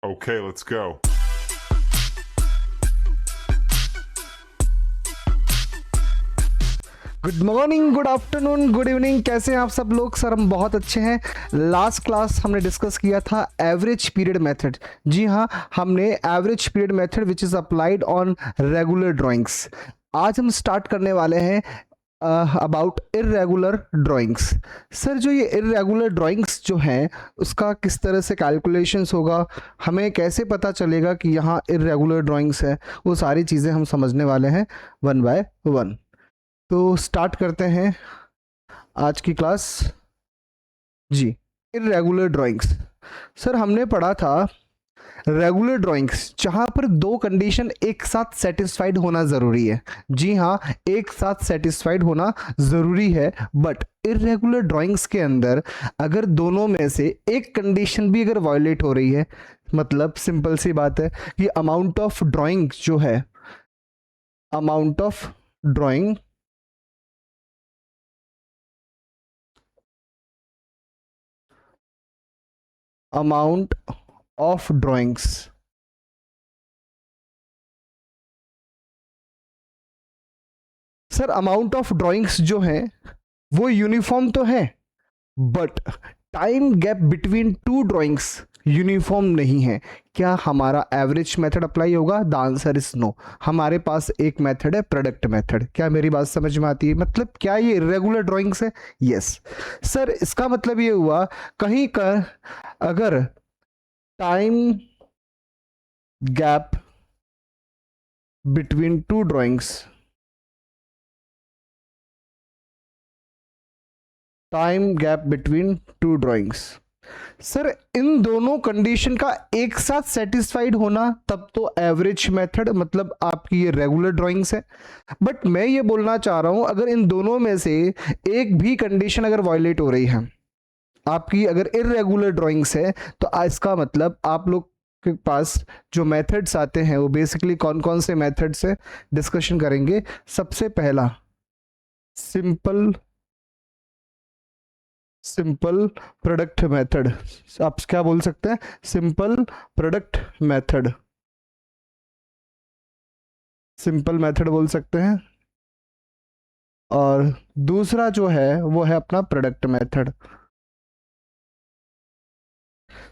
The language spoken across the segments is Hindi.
Okay, let's go. Good morning, good afternoon, good evening. कैसे हैं आप सब लोग? सर हम बहुत अच्छे हैं। लास्ट क्लास हमने डिस्कस किया था एवरेज पीरियड मेथड। जी हाँ, हमने average period method which is applied on regular drawings. आज हम स्टार्ट करने वाले हैं अबाउट इर्रेगुलर ड्राइंग्स। सर जो ये इर्रेगुलर ड्राइंग्स जो हैं उसका किस तरह से कैलकुलेशंस होगा, हमें कैसे पता चलेगा कि यहाँ इर्रेगुलर ड्राइंग्स है, वो सारी चीज़ें हम समझने वाले हैं वन बाय वन। तो स्टार्ट करते हैं आज की क्लास। जी, इर्रेगुलर ड्राइंग्स। सर हमने पढ़ा था रेगुलर ड्राइंग्स जहां पर दो कंडीशन एक साथ सेटिस्फाइड होना ज़रूरी है। जी हाँ, एक साथ सेटिस्फाइड होना ज़रूरी है। बट इर्रेगुलर ड्राइंग्स के अंदर अगर दोनों में से एक कंडीशन भी अगर वायलेट हो रही है, मतलब सिंपल सी बात है कि अमाउंट ऑफ ड्राइंग जो है, amount of drawing amount of drawings sir amount of drawings जो है वो यूनिफॉर्म तो है, but time gap between two drawings uniform नहीं है। क्या हमारा एवरेज मेथड अप्लाई होगा? The answer is no. हमारे पास एक मेथड है प्रोडक्ट मेथड। क्या मेरी बात समझ में आती है? मतलब क्या ये इरेगुलर ड्राइंग्स है? यस सर, इसका मतलब ये हुआ कहीं का अगर time gap between two drawings, time gap between two drawings, sir इन दोनों कंडीशन का एक साथ सेटिस्फाइड होना, तब तो एवरेज मेथड मतलब आपकी ये रेगुलर ड्राइंग्स है। बट मैं ये बोलना चाह रहा हूं अगर इन दोनों में से एक भी कंडीशन अगर वायलेट हो रही है आपकी, अगर इरेगुलर ड्राइंग्स है, तो इसका मतलब आप लोग के पास जो मेथड्स आते हैं वो बेसिकली कौन कौन से मेथड्स है डिस्कशन करेंगे। सबसे पहला सिंपल प्रोडक्ट मेथड। आप क्या बोल सकते हैं? Simple product method, simple method बोल सकते हैं। और दूसरा जो है वो है अपना प्रोडक्ट मेथड।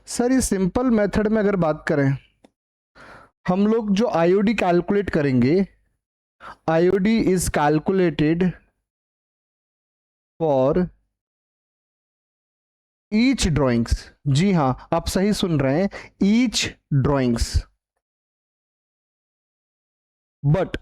सर ये सिंपल मेथड में अगर बात करें, हम लोग जो आईओडी कैलकुलेट करेंगे, IOD is calculated for each drawings. जी हाँ, आप सही सुन रहे हैं, ईच ड्राइंग्स। बट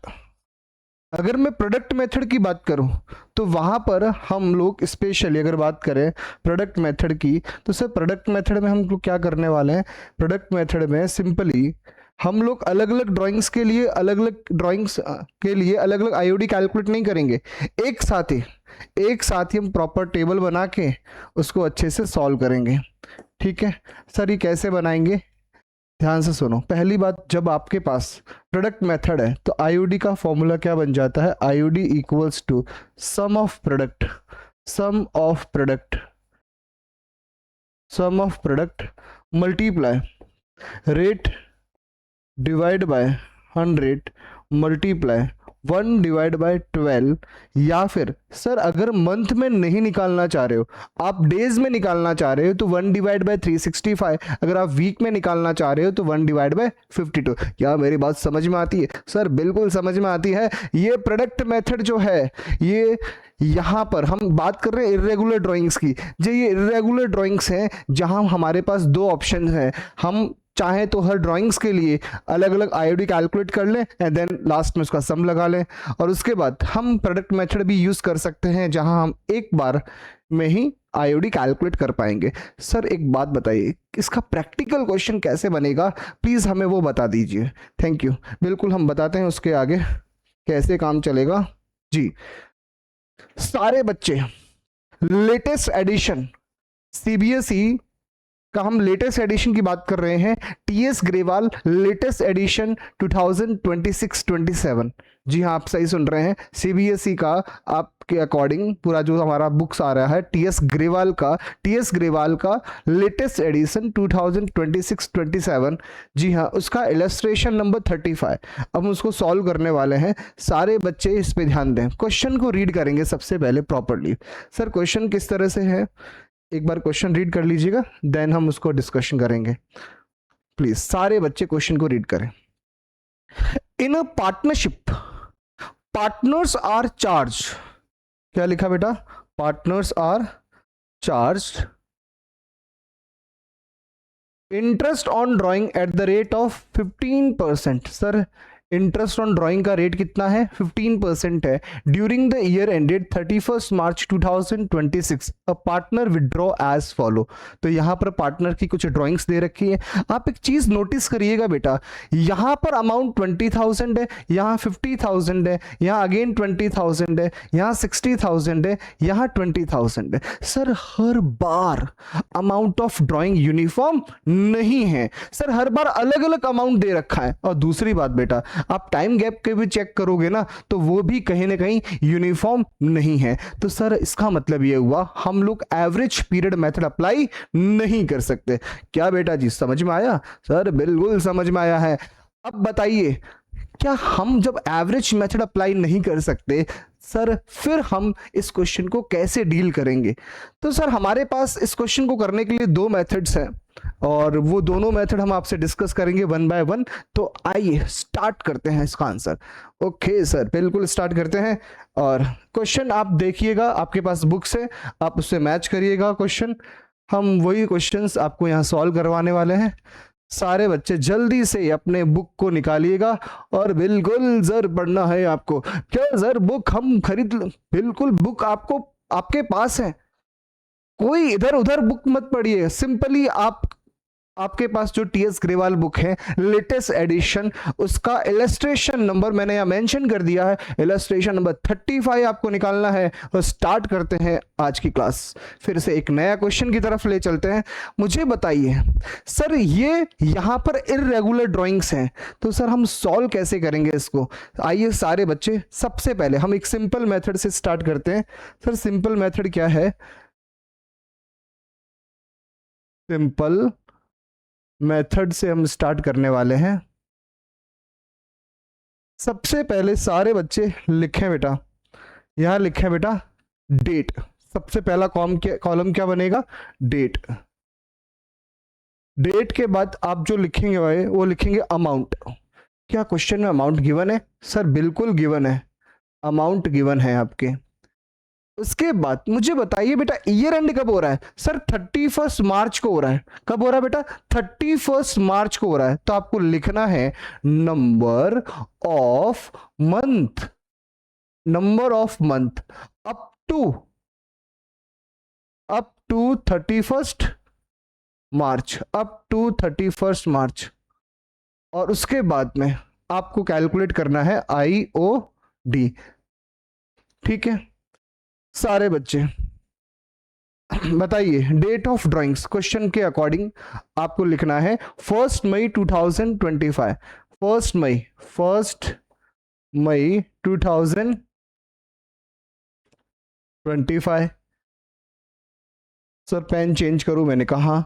अगर मैं प्रोडक्ट मेथड की बात करूं तो वहां पर हम लोग स्पेशली अगर बात करें प्रोडक्ट मेथड की, तो सर प्रोडक्ट मेथड में हम लोग क्या करने वाले हैं? प्रोडक्ट मेथड में सिंपली हम लोग अलग अलग ड्राइंग्स के लिए अलग अलग आईओडी कैलकुलेट नहीं करेंगे, एक साथ ही हम प्रॉपर टेबल बना के उसको अच्छे से सॉल्व करेंगे। ठीक है सर, ये कैसे बनाएंगे? ध्यान से सुनो। पहली बात, जब आपके पास प्रोडक्ट मेथड है तो आईओडी का फॉर्मूला क्या बन जाता है? IOD equals to sum of product multiply rate divide by 100 multiply 1 divide by 12। या फिर सर अगर मंथ में नहीं निकालना चाह रहे हो, आप डेज में निकालना चाह रहे हो तो 1 डिवाइड बाय 365। अगर आप वीक में निकालना चाह रहे हो तो 1 डिवाइड बाय 52। क्या मेरी बात समझ में आती है? सर बिल्कुल समझ में आती है। ये प्रोडक्ट मेथड जो है, ये यहाँ पर हम बात कर रहे हैं इरेगुलर ड्राइंग्स की। जो ये इरेगुलर ड्राइंग्स हैं जहाँ हमारे पास दो ऑप्शन हैं, हम चाहे तो हर ड्राइंग्स के लिए अलग अलग आईओडी कैलकुलेट कर लें एंड देन लास्ट में उसका सम लगा लें, और उसके बाद हम प्रोडक्ट मेथड भी यूज कर सकते हैं जहां हम एक बार में ही आईओडी कैलकुलेट कर पाएंगे। सर एक बात बताइए, इसका प्रैक्टिकल क्वेश्चन कैसे बनेगा? प्लीज हमें वो बता दीजिए। Thank you. बिल्कुल हम बताते हैं उसके आगे कैसे काम चलेगा। जी, सारे बच्चे लेटेस्ट एडिशन सीबीएसई इसका हम लेटेस्ट एडिशन की बात कर रहे हैं, टीएस ग्रेवाल लेटेस्ट एडिशन 2026-27। जी हाँ, आप सही सुन रहे हैं, सीबीएसई का आपके अकॉर्डिंग पूरा जो हमारा बुक्स आ रहा है टीएस ग्रेवाल का लेटेस्ट एडिशन 2026-27। जी हाँ, उसका इलस्ट्रेशन नंबर 35। अब हम उसको सॉल्व करने वाले हैं। सारे बच्चे इस पे ध्यान दें, क्वेश्चन को रीड करेंगे सबसे पहले प्रॉपर्ली। सर क्वेश्चन किस तरह से है, एक बार क्वेश्चन रीड कर लीजिएगा, देन हम उसको डिस्कशन करेंगे। प्लीज सारे बच्चे क्वेश्चन को रीड करें। In a partnership partners are charge, क्या लिखा बेटा, partners are charge interest on drawing at the rate of 15%। Sir interest on drawing का रेट कितना है, 15% है। During the year ended 31 March 2026 a partner withdraw as follow. तो यहाँ पर पार्टनर की कुछ ड्राइंग्स दे रखी है। आप एक चीज नोटिस करिएगा बेटा, यहाँ पर अमाउंट 20,000 है, यहाँ 50,000 है, यहाँ अगेन 20,000 है, यहाँ 60,000 है, यहाँ 20,000 है। Sir her bar amount of drawing uniform नहीं है सर, हर बार अलग अलग अमाउंट दे रखा है। और दूसरी बात बेटा, आप टाइम गैप के भी चेक करोगे ना तो वो भी कहीं ना कहीं यूनिफॉर्म नहीं है। तो सर इसका मतलब ये हुआ हम लोग एवरेज पीरियड मेथड अप्लाई नहीं कर सकते। क्या बेटा जी समझ में आया? सर बिल्कुल समझ में आया है। अब बताइए, क्या हम जब एवरेज मेथड अप्लाई नहीं कर सकते सर, फिर हम इस क्वेश्चन को कैसे डील करेंगे? तो सर हमारे पास इस क्वेश्चन को करने के लिए दो मेथड्स हैं और वो दोनों मेथड हम आपसे डिस्कस करेंगे वन बाय वन। तो आइए स्टार्ट करते हैं इसका आंसर। ओके सर, बिल्कुल स्टार्ट करते हैं। और क्वेश्चन आप देखिएगा, आपके पास बुक्स है, आप उससे मैच करिएगा क्वेश्चन। हम वही क्वेश्चंस आपको यहाँ सॉल्व करवाने वाले हैं। सारे बच्चे जल्दी से अपने बुक को निकालिएगा और बिल्कुल सर पढ़ना है आपको। क्या सर बुक हम खरीद, बिल्कुल बुक आपको आपके पास है, कोई इधर उधर बुक मत पढ़िए। सिंपली आपके पास जो टीएस ग्रेवाल बुक है लेटेस्ट एडिशन, उसका इलस्ट्रेशन नंबर मैंने यहां मेंशन कर दिया है, इलस्ट्रेशन नंबर 35 आपको निकालना है। और स्टार्ट करते हैं आज की क्लास। फिर से एक नया क्वेश्चन की तरफ ले चलते हैं। मुझे बताइए सर, ये यहां पर इररेगुलर ड्राइंग्स हैं, तो सर हम सॉल्व कैसे करेंगे इसको? आइए सारे बच्चे, सबसे पहले हम एक सिंपल मेथड से स्टार्ट करते हैं। सर सिंपल मेथड क्या है? सिंपल मेथड से हम स्टार्ट करने वाले हैं। सबसे पहले सारे बच्चे लिखें बेटा, यहां लिखें बेटा डेट। सबसे पहला कॉलम क्या बनेगा? डेट। डेट के बाद आप जो लिखेंगे भाई वो लिखेंगे अमाउंट। क्या क्वेश्चन में अमाउंट गिवन है? सर बिल्कुल गिवन है, अमाउंट गिवन है आपके। उसके बाद मुझे बताइए बेटा ईयर एंड कब हो रहा है? सर 31 मार्च को हो रहा है। कब हो रहा है बेटा? 31 मार्च को हो रहा है। तो आपको लिखना है number of month, number of month up to 31 March, up to 31 March. और उसके बाद में आपको कैलकुलेट करना है IOD। ठीक है सारे बच्चे, बताइए डेट ऑफ ड्राइंग्स क्वेश्चन के अकॉर्डिंग आपको लिखना है 1 मई 2025। 1 मई 2025। सर पेन चेंज करूं मैंने कहा।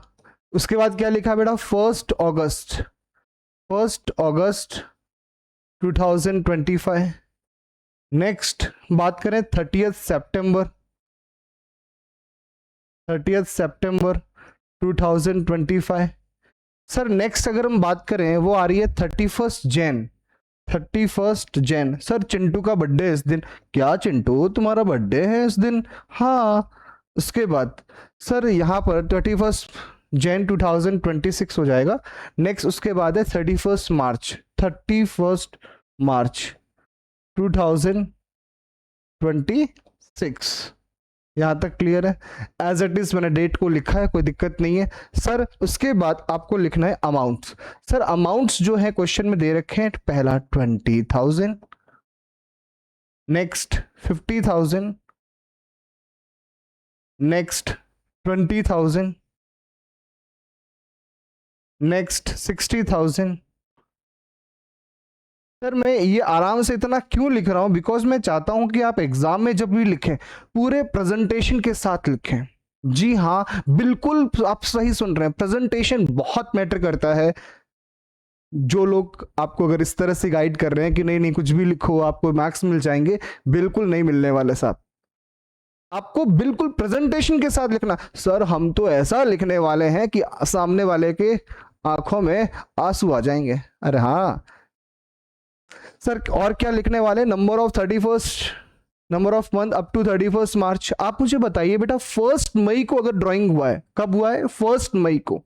उसके बाद क्या लिखा बेटा? 1 अगस्त 2025। नेक्स्ट बात करें 30 सितंबर 2025। सर नेक्स्ट अगर हम बात करें वो आ रही है 31 जैन। सर चिंटू का बर्थडे है इस दिन। क्या चिंटू तुम्हारा बर्थडे है इस दिन? हाँ। उसके बाद सर यहाँ पर 31 जैन 2026 हो जाएगा। नेक्स्ट उसके बाद है 31 मार्च 2026। यहां तक क्लियर है? एज इट इज मैंने डेट को लिखा है, कोई दिक्कत नहीं है। सर उसके बाद आपको लिखना है अमाउंट्स। सर अमाउंट्स जो है क्वेश्चन में दे रखे हैं, पहला 20,000, नेक्स्ट 50,000, नेक्स्ट 20,000, नेक्स्ट 60,000। सर मैं ये आराम से इतना क्यों लिख रहा हूं, बिकॉज मैं चाहता हूं कि आप एग्जाम में जब भी लिखें पूरे प्रेजेंटेशन के साथ लिखें। जी हाँ, बिल्कुल आप सही सुन रहे हैं, प्रेजेंटेशन बहुत मैटर करता है। जो लोग आपको अगर इस तरह से गाइड कर रहे हैं कि नहीं नहीं कुछ भी लिखो आपको मार्क्स मिल जाएंगे, बिल्कुल नहीं मिलने वाले साहब। आपको बिल्कुल प्रेजेंटेशन के साथ लिखना। सर हम तो ऐसा लिखने वाले हैं कि सामने वाले के आंखों में आंसू आ जाएंगे। अरे हाँ सर, और क्या लिखने वाले? Number of 31st, number of month up to 31st March. आप मुझे बताइए बेटा, 1 मई को अगर ड्राइंग हुआ है, कब हुआ है? 1 मई को,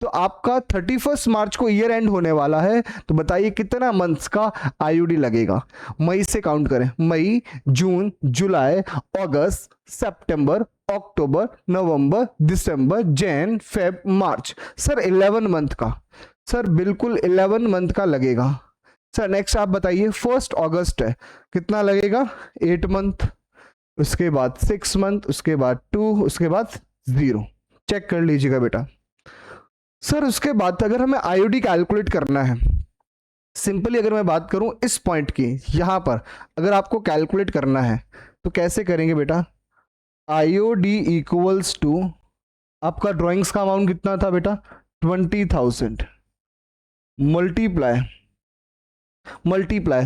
तो आपका 31 मार्च को ईयर एंड होने वाला है। तो बताइए कितना मंथ्स का आईयूडी लगेगा? मई से काउंट करें, मई, जून, जुलाई, अगस्त, सितंबर, अक्टूबर, नवंबर, दिसंबर, जैन, फेब, मार्च। सर 11 मंथ का, सर बिल्कुल 11 मंथ का लगेगा। सर नेक्स्ट आप बताइए, 1 अगस्त है, कितना लगेगा? 8 मंथ, उसके बाद 6 मंथ, उसके बाद 2, उसके बाद 0। चेक कर लीजिएगा बेटा। सर उसके बाद अगर हमें आईओडी कैलकुलेट करना है, सिंपली अगर मैं बात करूं इस पॉइंट की, यहां पर अगर आपको कैलकुलेट करना है तो कैसे करेंगे बेटा? आईओडी इक्वल्स टू, आपका ड्राइंग्स का अमाउंट कितना था बेटा? 20,000 मल्टीप्लाई।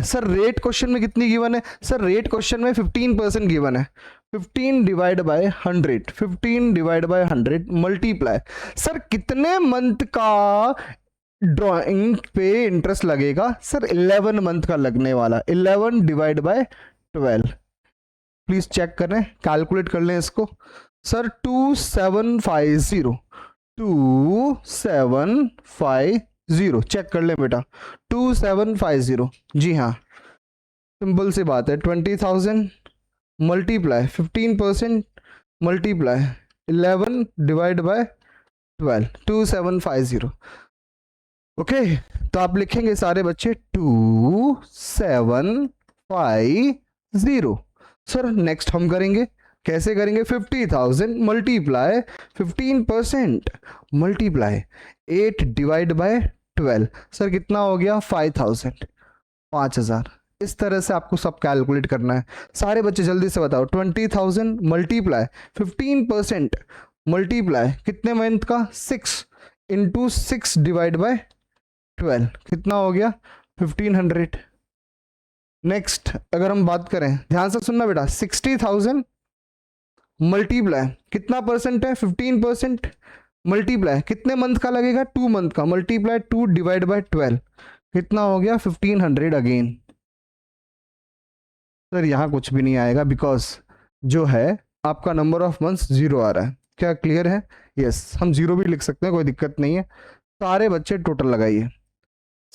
सर रेट क्वेश्चन में कितनी गिवन है? सर रेट क्वेश्चन में 15% गिवन है। 15 divide by 100, 15 divide by 100 multiply. Sir कितने मंथ का ड्राइंग पे इंटरेस्ट लगेगा? सर 11 मंथ का लगने वाला। 11 डिवाइड बाय 12, प्लीज चेक करें, कैलकुलेट कर लें इसको। सर 2750, 2750, चेक कर लें बेटा, 2750। जी हाँ, सिंपल सी बात है, 20,000 multiply 15% multiply 11 divide by 12, 2750। Okay, तो आप लिखेंगे सारे बच्चे 2750। सर नेक्स्ट हम करेंगे, कैसे करेंगे? 50,000 multiply 15% multiply 8 divide by 12। Sir कितना हो गया? 5,000, 5,000। इस तरह से आपको सब कैलकुलेट करना है। सारे बच्चे जल्दी से बताओ, 20,000 मल्टीप्लाई 15% मल्टीप्लाई कितने मंथ का? 6 इंटू 6 डिवाइड बाय 12, कितना हो गया? 1500। नेक्स्ट अगर हम बात करें, ध्यान से सुनना बेटा, 60,000 मल्टीप्लाई कितना परसेंट है? 15% मल्टीप्लाई कितने मंथ का लगेगा? 2 मंथ का, मल्टीप्लाई 2 डिवाइड बाय 12, कितना हो गया? 1500 अगेन। सर यहाँ कुछ भी नहीं आएगा, बिकॉज जो है आपका नंबर ऑफ मंथ्स 0 आ रहा है। क्या क्लियर है? यस, हम 0 भी लिख सकते हैं, कोई दिक्कत नहीं है। सारे बच्चे टोटल लगाइए,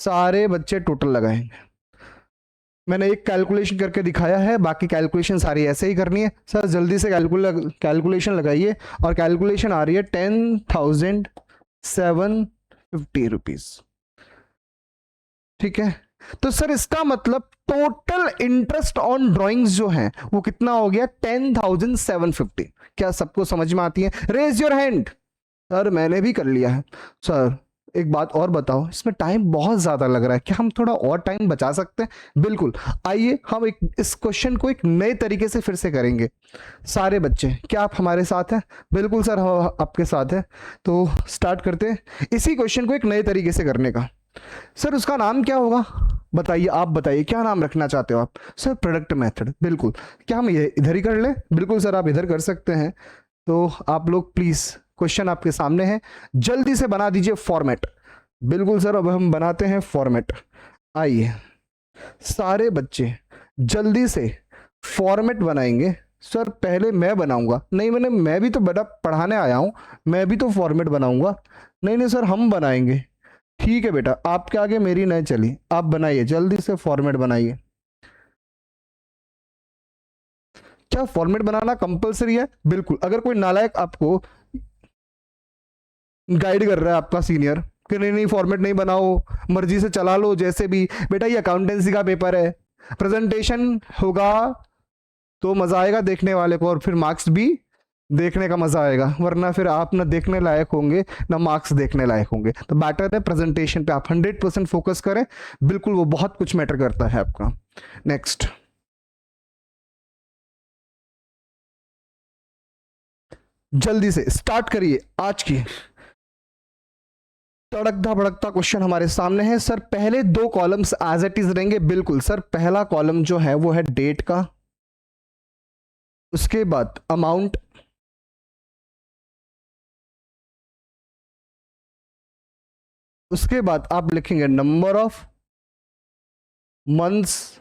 सारे बच्चे टोटल लगाएंगे। मैंने एक कैलकुलेशन करके दिखाया है, बाकी कैलकुलेशन सारी ऐसे ही करनी है। सर जल्दी से कैलकुलेशन लगाइए, और कैलकुलेशन आ रही है 10,750 रुपीज। ठीक है, तो सर इसका मतलब टोटल इंटरेस्ट ऑन ड्राइंग्स जो है वो कितना हो गया? 10,750। क्या सबको समझ में आती है? Raise your hand. सर मैंने भी कर लिया है। सर एक बात और बताओ, इसमें टाइम बहुत ज्यादा लग रहा है, क्या हम थोड़ा और टाइम बचा सकते हैं? बिल्कुल, आइए हम इस क्वेश्चन को एक नए तरीके से फिर से करेंगे। सारे बच्चे क्या आप हमारे साथ हैं? बिल्कुल सर, हम आपके साथ हैं। तो स्टार्ट करते हैं इसी क्वेश्चन को एक नए तरीके से करने का। सर उसका नाम क्या होगा? बताइए, आप बताइए क्या नाम रखना चाहते हो आप? Sir product method. बिल्कुल, क्या हम ये इधर ही कर लें? बिल्कुल सर, आप इधर कर सकते हैं। तो आप लोग प्लीज, क्वेश्चन आपके सामने है, जल्दी से बना दीजिए फॉर्मेट। बिल्कुल सर, अब हम बनाते हैं फॉर्मेट। आइए सारे बच्चे जल्दी से फॉर्मेट बनाएंगे। सर पहले मैं बनाऊंगा। नहीं, मैं भी तो बेटा पढ़ाने आया हूं, मैं भी तो फॉर्मेट बनाऊंगा। नहीं नहीं सर, हम बनाएंगे। ठीक है बेटा, आपके आगे मेरी नहीं चली, आप बनाइए, जल्दी से फॉर्मेट बनाइए। क्या फॉर्मेट बनाना कंपलसरी है? बिल्कुल, अगर कोई नालायक आपको गाइड कर रहा है, आपका सीनियर, कि नहीं नहीं फॉर्मेट नहीं बनाओ, मर्जी से चला लो जैसे भी, बेटा ये अकाउंटेंसी का पेपर है, प्रेजेंटेशन होगा तो मजा आएगा देखने वाले को, और फिर मार्क्स भी देखने का मजा आएगा, वरना फिर आप ना देखने लायक होंगे ना मार्क्स देखने लायक होंगे। तो बेटर है प्रेजेंटेशन पे आप 100% फोकस करें, बिल्कुल वो बहुत कुछ मैटर करता है आपका। नेक्स्ट, जल्दी से स्टार्ट करिए। आज की तड़कता भड़कता क्वेश्चन हमारे सामने है सर। पहले दो कॉलम्स एज इट इज रहेंगे, बिल्कुल सर। पहला कॉलम जो है वो है डेट का, उसके बाद अमाउंट, उसके बाद आप लिखेंगे number of months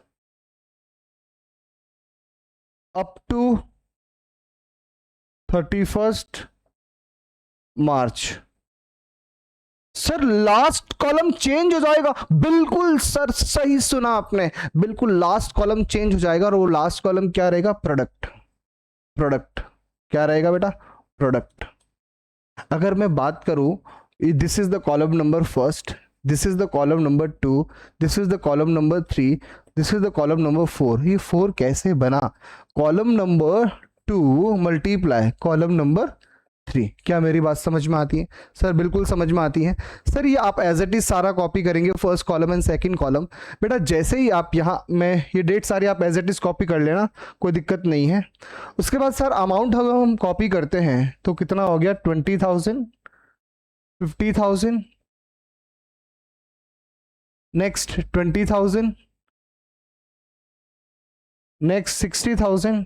up to 31 March. Sir last column change हो जाएगा, बिल्कुल सर सही सुना आपने, बिल्कुल लास्ट कॉलम चेंज हो जाएगा। और वो लास्ट कॉलम क्या रहेगा? प्रोडक्ट। प्रोडक्ट क्या रहेगा बेटा? प्रोडक्ट। अगर मैं बात करूं, this is the column number first, this is the column number 2, this is the column number 3, this is the column number 4। ये 4 कैसे बना? Column number 2 multiply column number 3। क्या मेरी बात समझ में आती है? सर बिल्कुल समझ में आती है। सर ये आप एज इट इज सारा कॉपी करेंगे, first column and second column. बेटा जैसे ही आप यहाँ, मैं ये डेट सारी आप एज इट इज कॉपी कर लेना, कोई दिक्कत नहीं है। उसके बाद सर अमाउंट अगर हम कॉपी करते हैं तो कितना हो गया? 20,000, 50,000, नेक्स्ट 20,000, नेक्स्ट 60,000,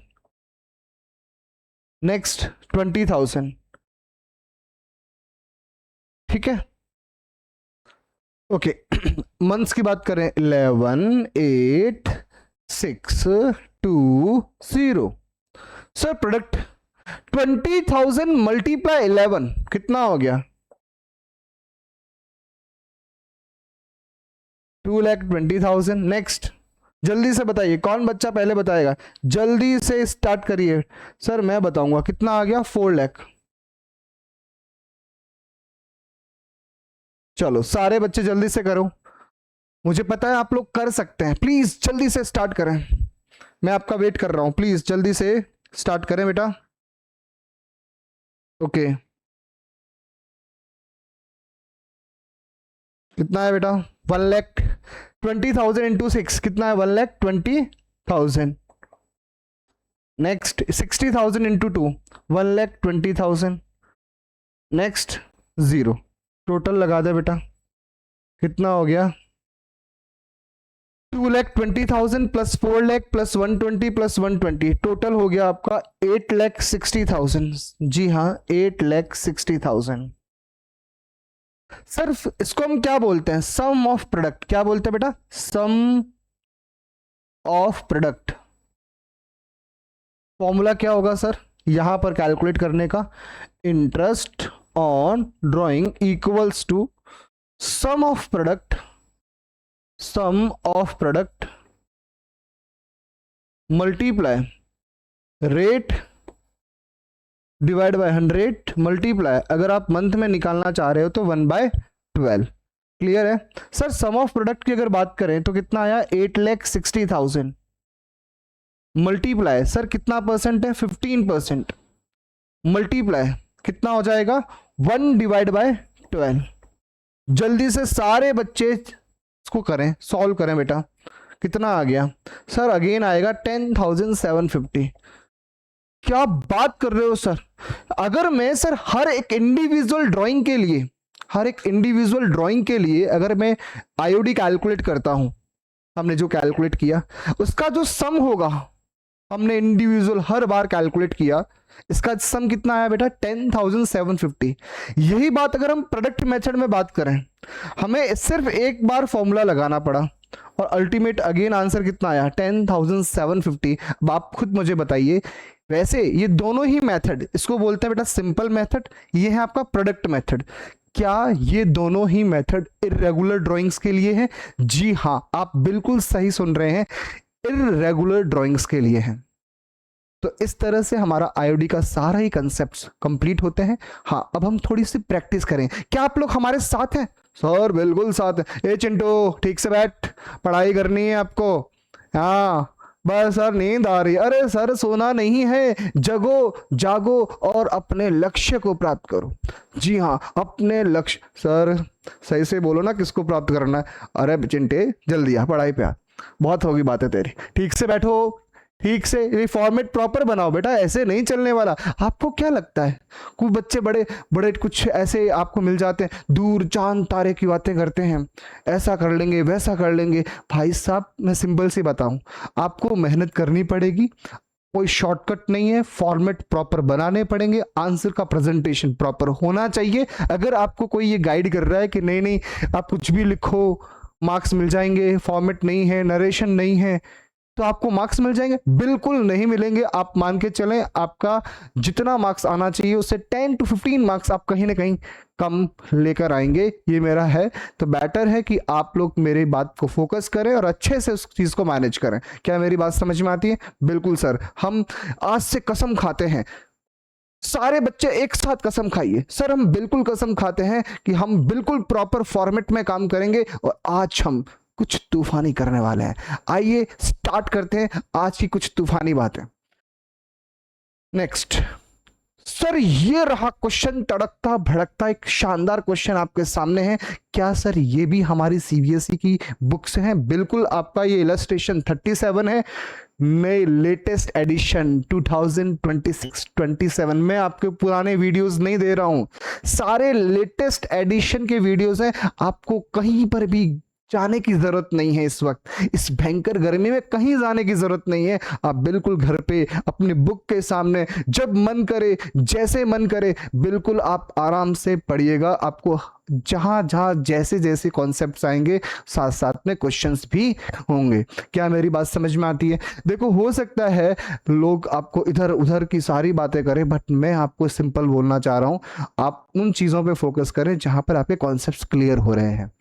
नेक्स्ट 20,000। ठीक है, ओके। मंथ्स की बात करें, 11, 8, 6, 2, 0। सर प्रोडक्ट 20,000 मल्टीप्लाई 11 कितना हो गया? 2,20,000। नेक्स्ट, जल्दी से बताइए कौन बच्चा पहले बताएगा? जल्दी से स्टार्ट करिए। सर मैं बताऊंगा कितना आ गया? 4 लाख। चलो सारे बच्चे जल्दी से करो, मुझे पता है आप लोग कर सकते हैं। प्लीज जल्दी से स्टार्ट करें, मैं आपका वेट कर रहा हूं। प्लीज जल्दी से स्टार्ट करें बेटा। ओके, कितना है बेटा? 1,20,000 इंटू 6 कितना है? 1,20,000। Next 60,000 into 2, 1,20,000। नेक्स्ट 0। टोटल लगा दे बेटा, कितना हो गया? 2,20,000 plus 4 lakh plus 120 plus 120, total हो गया आपका 8,60,000। जी हाँ, 8,60,000। सर इसको हम क्या बोलते हैं? सम ऑफ प्रोडक्ट। क्या बोलते हैं बेटा? सम ऑफ प्रोडक्ट। फॉर्मूला क्या होगा सर यहां पर कैलकुलेट करने का? Interest on drawing equals to sum of product, sum of product multiply rate divide by 100 multiply, अगर आप मंथ में निकालना चाह रहे हो तो 1/12। क्लियर है? सर सम ऑफ प्रोडक्ट की अगर बात करें तो कितना आया? 8,60,000 मल्टीप्लाई, सर कितना परसेंट है? 15%। मल्टीप्लाई कितना हो जाएगा? 1/12। जल्दी से सारे बच्चे इसको करें, सॉल्व करें बेटा। कितना आ गया? सर अगेन आएगा 10,750। क्या बात कर रहे हो सर? अगर मैं सर हर एक इंडिविजुअल ड्राइंग के लिए, हर एक इंडिविजुअल ड्राइंग के लिए अगर मैं आईओडी कैलकुलेट करता हूं, हमने जो कैलकुलेट किया उसका जो सम होगा, हमने इंडिविजुअल हर बार कैलकुलेट किया, इसका सम कितना आया बेटा? 10,750। यही बात अगर हम प्रोडक्ट मेथड में बात करें, हमें सिर्फ एक बार फॉर्मूला लगाना पड़ा और अल्टीमेट अगेन आंसर कितना आया? 10,750। अब आप खुद मुझे बताइए, वैसे ये दोनों ही मेथड, इसको बोलते हैं बेटा सिंपल मेथड, ये है आपका प्रोडक्ट मेथड। क्या ये दोनों ही मेथड इर्रेगुलर ड्राइंग्स के लिए है? जी हाँ, आप बिल्कुल सही सुन रहे हैं, इर्रेगुलर ड्राइंग्स के लिए है। तो इस तरह से हमारा आईओडी का सारा ही कंसेप्ट कंप्लीट होते हैं। हाँ, अब हम थोड़ी सी प्रैक्टिस करें। क्या आप लोग हमारे साथ हैं? सर बिल्कुल साथ है। ए चिंटू ठीक से बैठ, पढ़ाई करनी है आपको। हाँ बस सर नींद आ रही। अरे सर सोना नहीं है, जगो जागो और अपने लक्ष्य को प्राप्त करो। जी हाँ, अपने लक्ष्य। सर सही से बोलो ना किसको प्राप्त करना है। अरे चिंटे जल्दी आ, पढ़ाई पे आ, बहुत होगी बातें तेरी। ठीक से बैठो, ठीक से, ये फॉर्मेट प्रॉपर बनाओ बेटा, ऐसे नहीं चलने वाला। आपको क्या लगता है कुछ बच्चे बड़े बड़े कुछ ऐसे आपको मिल जाते हैं, दूर चांद तारे की बातें करते हैं, ऐसा कर लेंगे वैसा कर लेंगे। भाई साहब मैं सिंपल सी बताऊं, आपको मेहनत करनी पड़ेगी, कोई शॉर्टकट नहीं है, फॉर्मेट प्रॉपर बनाने पड़ेंगे, आंसर का प्रेजेंटेशन प्रॉपर होना चाहिए। अगर आपको कोई ये गाइड कर रहा है कि नहीं नहीं आप कुछ भी लिखो मार्क्स मिल जाएंगे, फॉर्मेट नहीं है, नरेशन नहीं है, तो आपको मार्क्स मिल जाएंगे, बिल्कुल नहीं मिलेंगे। आप मान के चलें आपका जितना मार्क्स आना चाहिए उससे 10 to 15 मार्क्स आप कहीं ना कहीं कम लेकर आएंगे, ये मेरा है। तो बेटर है कि आप लोग मेरी बात को फोकस करें और अच्छे से उस चीज को मैनेज करें। क्या मेरी बात समझ में आती है? बिल्कुल सर, हम आज से कसम खाते हैं, सारे बच्चे एक साथ कसम खाइए। सर हम बिल्कुल कसम खाते हैं कि हम बिल्कुल प्रॉपर फॉर्मेट में काम करेंगे और आज हम कुछ तूफानी करने वाले हैं। आइए स्टार्ट करते हैं आज की कुछ तूफानी बातें। नेक्स्ट सर, ये रहा क्वेश्चन, तड़कता भड़कता एक शानदार क्वेश्चन आपके सामने है। क्या सर ये भी हमारी सीबीएसई की बुक से है? बिल्कुल, आपका ये इलस्ट्रेशन 37 है, नए लेटेस्ट एडिशन 2026-27। मैं आपके पुराने वीडियोस नहीं दे रहा हूं, सारे लेटेस्ट एडिशन के वीडियोस हैं। आपको कहीं पर भी जाने की जरूरत नहीं है, इस वक्त इस भयंकर गर्मी में कहीं जाने की जरूरत नहीं है। आप बिल्कुल घर पे अपनी बुक के सामने जब मन करे जैसे मन करे बिल्कुल आप आराम से पढ़िएगा। आपको जहां जहां जैसे जैसे कॉन्सेप्ट्स आएंगे साथ साथ में क्वेश्चंस भी होंगे। क्या मेरी बात समझ में आती है? देखो हो सकता है लोग आपको इधर उधर की सारी बातें करें, बट मैं आपको सिंपल बोलना चाह रहा हूं, आप उन चीजों पे फोकस करें जहां पर आपके कॉन्सेप्ट्स क्लियर हो रहे हैं,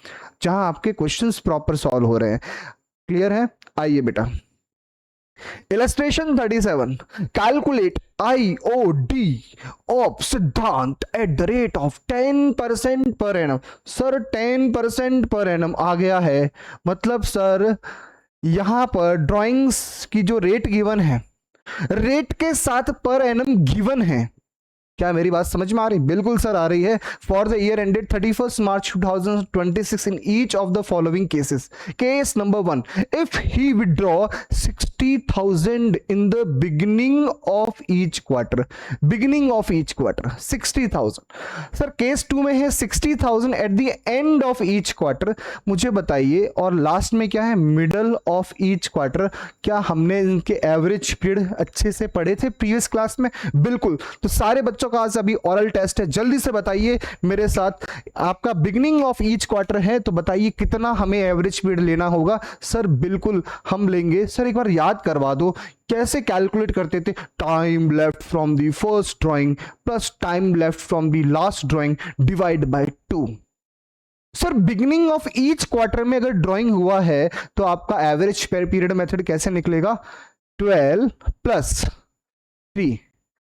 जहां आपके क्वेश्चंस प्रॉपर सॉल्व हो रहे हैं। क्लियर है? आइए बेटा, इलस्ट्रेशन 37, कैलकुलेट IOD ऑफ सिद्धांत eight the rate of 10% per annum. Sir 10% per annum आ गया है, मतलब सर यहां पर ड्राइंग्स की जो रेट गिवन है, रेट के साथ पर एनम गिवन है। क्या मेरी बात समझ में आ रही? बिल्कुल सर आ रही है। For the year ended 31 March 2026 in each of the following cases. Case number 1, if he withdraw 60,000 in the beginning of each quarter, beginning of each quarter 60,000। Sir case 2 में है 60,000 eight the end of each quarter. मुझे बताइए, और लास्ट में क्या है? Middle of each quarter. क्या हमने इनके एवरेज पीरियड अच्छे से पढ़े थे प्रीवियस क्लास में? बिल्कुल। तो सारे बच्चों का आज अभी ओरल टेस्ट है, जल्दी से बताइए मेरे साथ, आपका बिगिनिंग ऑफ ईच क्वार्टर है तो बताइए कितना हमें एवरेज पीरियड लेना होगा। सर बिल्कुल हम लेंगे। सर एक बार याद करवा दो कैसे कैलकुलेट करते थे। Time left from the first drawing plus time left from the last drawing divide by 2। Sir beginning of each quarter में अगर ड्राइंग हुआ है तो आपका एवरेज पीरियड मेथड कैसे निकलेगा? 12 प्लस 3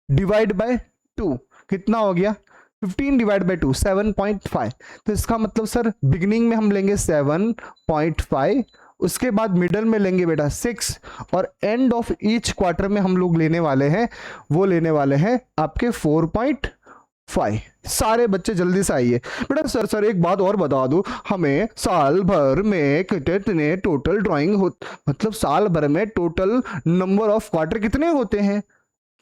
डिवाइड बाय 2 कितना हो गया? 15 डिवाइड बाय 2 7.5। तो इसका मतलब सर बिगिनिंग में हम लेंगे 7.5, उसके बाद मिडल में लेंगे बेटा 6, और एंड ऑफ ईच क्वार्टर में हम लोग लेने वाले हैं, वो लेने वाले हैं आपके 4.5। सारे बच्चे जल्दी से आइए बेटा। सर एक बात और बता दो, हमें साल भर में कितने टोटल ड्राइंग हो, मतलब साल भर में टोटल नंबर ऑफ क्वार्टर कितने होते हैं?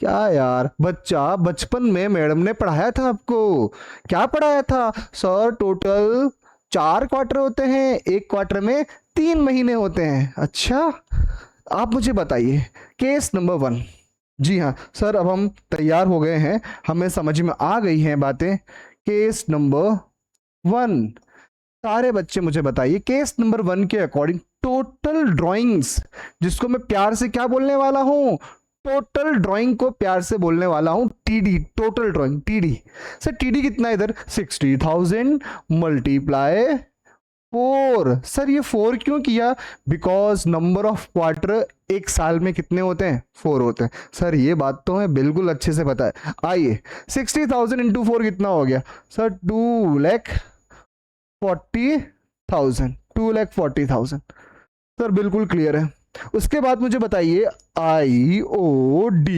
क्या यार बच्चा, बचपन में मैडम ने पढ़ाया था आपको, क्या पढ़ाया था? सर टोटल 4 क्वार्टर होते हैं, एक क्वार्टर में 3 महीने होते हैं। अच्छा, आप मुझे बताइए केस नंबर 1। जी हाँ सर, अब हम तैयार हो गए हैं, हमें समझ में आ गई हैं बातें। केस नंबर 1, सारे बच्चे मुझे बताइए केस नंबर 1 के अकॉर्डिंग टोटल ड्राइंग्स, जिसको मैं प्यार से क्या बोलने वाला हूं? टोटल ड्राइंग को प्यार से बोलने वाला हूं TD, total drawing TD. Sir TD कितना है इधर? 60,000 मल्टीप्लाई 4। सर ये 4 क्यों किया? बिकॉज नंबर ऑफ क्वार्टर एक साल में कितने होते हैं? 4 होते हैं। सर ये बात तो है बिल्कुल अच्छे से पता है। आइए 60,000 इंटू 4 कितना हो गया? सर 2,40,000, 2,40,000। सर बिल्कुल क्लियर है। उसके बाद मुझे बताइए IOD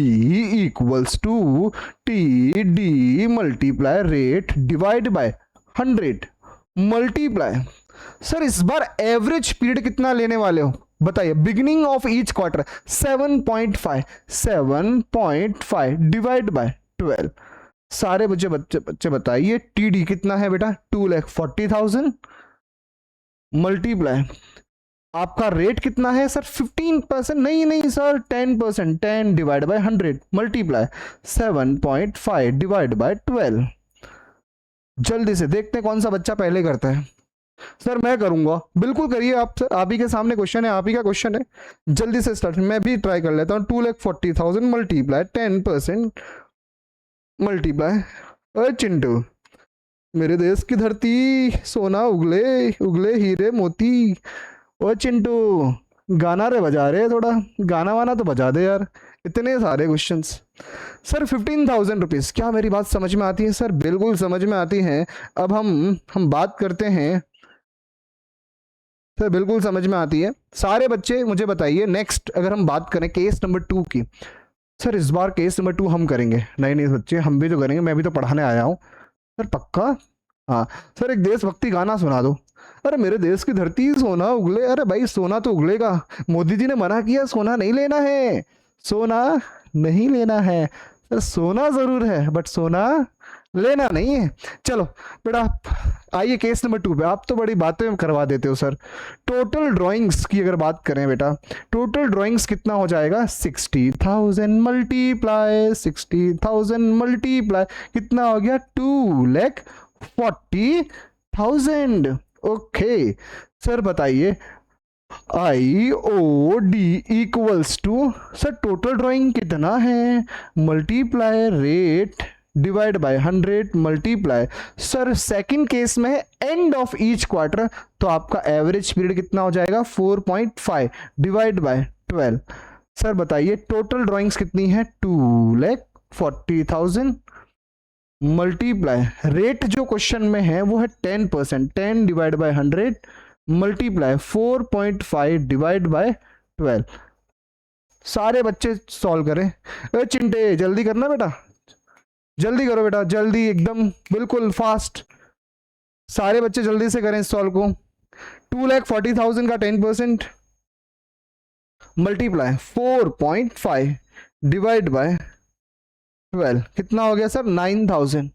equals to TD multiply rate divide by 100 multiply. Sir इस बार एवरेज पीरियड कितना लेने वाले हो बताइए। Beginning of each quarter 7.5 divide by 12। सारे बच्चे बताइए TD कितना है बेटा 2,40,000 मल्टीप्लाई आपका रेट कितना है सर 15%, नहीं sir 10%, 10 divide by 100 multiply 7.5 divide by 12। जल्दी से देखते हैं कौन सा बच्चा पहले करता है। सर मैं करूंगा, बिल्कुल करिए आप सर, आप ही के सामने क्वेश्चन है, आप ही का क्वेश्चन है, जल्दी से स्टार्ट। मैं भी ट्राई कर लेता हूँ। 2,40,000 मल्टीप्लाई 10% मल्टीप्लाई। अरे चिंटू मेरे देश की धरती सोना उगले उगले हीरे मोती। ओ चिंटू गाना रे बजा रहे, थोड़ा गाना वाना तो बजा दे यार, इतने सारे क्वेश्चंस। सर 15,000 रुपीज़, क्या मेरी बात समझ में आती है सर? बिल्कुल समझ में आती है। अब हम बात करते हैं सर, बिल्कुल समझ में आती है। सारे बच्चे मुझे बताइए नेक्स्ट अगर हम बात करें केस नंबर 2 की। सर इस बार केस नंबर 2 हम करेंगे। नहीं बच्चे हम भी तो करेंगे, मैं भी तो पढ़ाने आया हूँ सर, पक्का। हाँ सर एक देशभक्ति गाना सुना दो। अरे मेरे देश की धरती सोना उगले। अरे भाई सोना तो उगलेगा, मोदी जी ने मना किया सोना नहीं लेना है, सोना नहीं लेना है। सर सोना जरूर है बट सोना लेना नहीं है। चलो बेटा आइए केस नंबर 2 पे। आप तो बड़ी बातें करवा देते हो सर। टोटल ड्राइंग्स की अगर बात करें बेटा, टोटल ड्राइंग्स कितना हो जाएगा 60,000 मल्टीप्लाई 60,000 मल्टीप्लाई कितना हो गया 2,40,000। ओके सर बताइए IOD equals to sir total drawing कितना है multiply rate divide by 100 multiply. Sir second case में एंड ऑफ ईच क्वार्टर, तो आपका एवरेज पीरियड कितना हो जाएगा 4.5 डिवाइड बाय 12। सर बताइए टोटल ड्राइंग्स कितनी है 2,40,000 मल्टीप्लाई रेट जो क्वेश्चन में है वो है 10%, 10 divide by 100 multiply 4.5 divide by 12। सारे बच्चे सॉल्व करें। चिंटे जल्दी करना बेटा, जल्दी करो बेटा, जल्दी एकदम बिल्कुल फास्ट। सारे बच्चे जल्दी से करें सॉल्व को। 2,40,000 का 10% मल्टीप्लाई 4.5 डिवाइड बाय 12 कितना हो गया सर 9,000।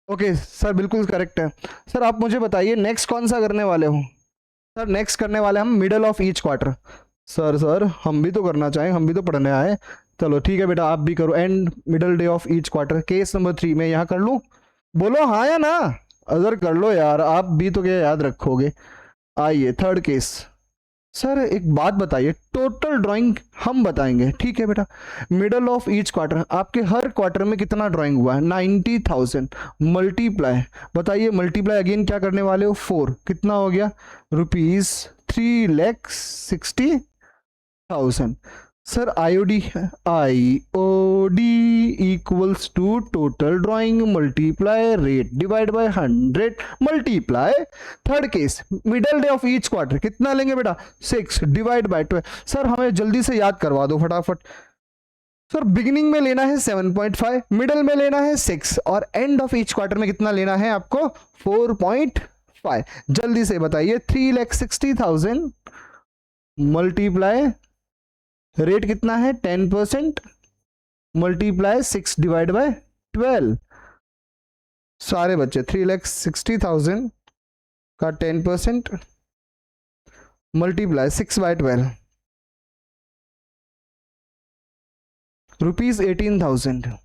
ओके सर बिल्कुल करेक्ट है। सर आप मुझे बताइए नेक्स्ट कौन सा करने वाले हो? सर नेक्स्ट करने वाले हम middle of each quarter. Sir हम भी तो करना चाहें, हम भी तो पढ़ने आए। चलो ठीक है बेटा आप भी करो and middle day of each quarter. Case number 3 में यहाँ कर लूँ, बोलो हाँ या ना? अगर कर लो यार, आप भी तो क्या याद रखोगे। आइए थर्ड केस। सर एक बात बताइए, टोटल ड्राइंग हम बताएंगे ठीक है बेटा। मिडल ऑफ ईच क्वार्टर, आपके हर क्वार्टर में कितना ड्राइंग हुआ है 90,000 मल्टीप्लाई। बताइए मल्टीप्लाई अगेन क्या करने वाले हो 4 कितना हो गया ₹3,60,000। Sir IOD equals to total drawing multiply rate divide by 100 multiply third case middle day of each quarter कितना लेंगे बेटा 6 डिवाइड बाय 12। सर हमें जल्दी से याद करवा दो फटाफट। सर बिगिनिंग में लेना है 7.5, मिडल में लेना है 6 और एंड ऑफ ईच क्वार्टर में कितना लेना है आपको 4.5। जल्दी से बताइए 3,60,000 मल्टीप्लाई रेट कितना है 10% मल्टीप्लाई 6 डिवाइड बाय 12। सारे बच्चे 3,60,000 का 10% मल्टीप्लाई 6 बाय 12 ₹18,000।